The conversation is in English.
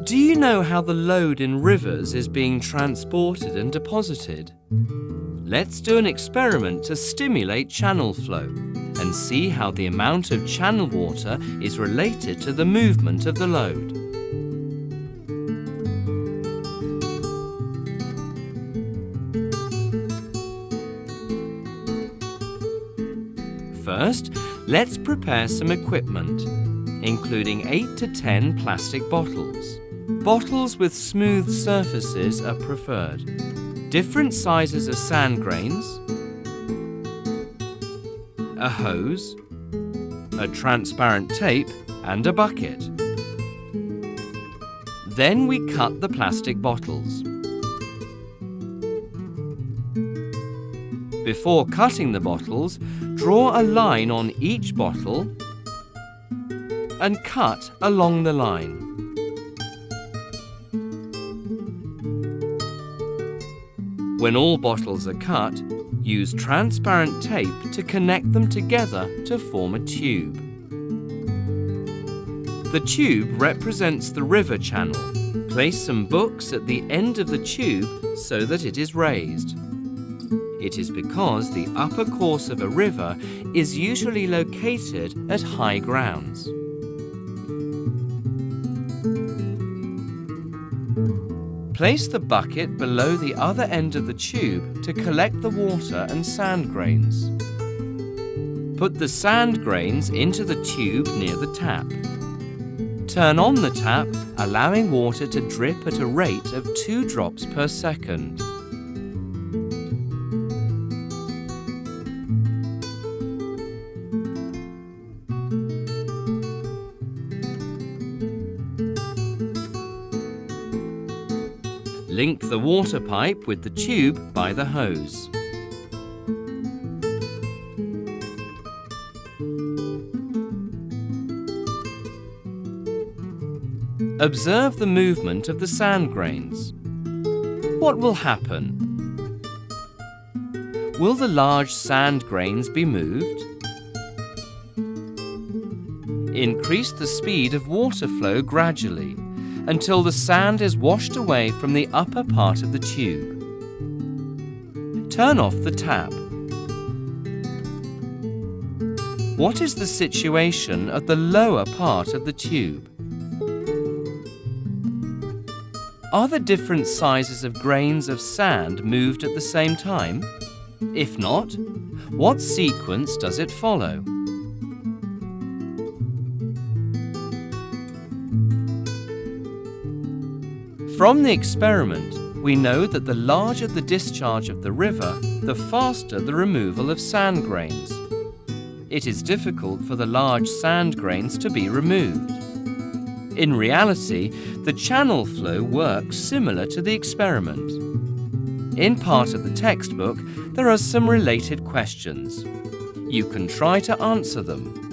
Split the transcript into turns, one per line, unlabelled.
Do you know how the load in rivers is being transported and deposited? Let's do an experiment to stimulate channel flow and see how the amount of channel water is related to the movement of the load. First, let's prepare some equipment, including 8 to 10 plastic bottles. Bottles with smooth surfaces are preferred. Different sizes of sand grains, a hose, a transparent tape, and a bucket. Then we cut the plastic bottles. Before cutting the bottles, draw a line on each bottle and cut along the line. When all bottles are cut, use transparent tape to connect them together to form a tube. The tube represents the river channel. Place some books at the end of the tube so that it is raised. It is because the upper course of a river is usually located at high grounds. Place the bucket below the other end of the tube to collect the water and sand grains. Put the sand grains into the tube near the tap. Turn on the tap, allowing water to drip at a rate of 2 drops per second. Link the water pipe with the tube by the hose. Observe the movement of the sand grains. What will happen? Will the large sand grains be moved? Increase the speed of water flow gradually until the sand is washed away from the upper part of the tube. Turn off the tap. What is the situation at the lower part of the tube? Are the different sizes of grains of sand moved at the same time? If not, what sequence does it follow? From the experiment, we know that the larger the discharge of the river, the faster the removal of sand grains. It is difficult for the large sand grains to be removed. In reality, the channel flow works similar to the experiment. In part of the textbook, there are some related questions. You can try to answer them.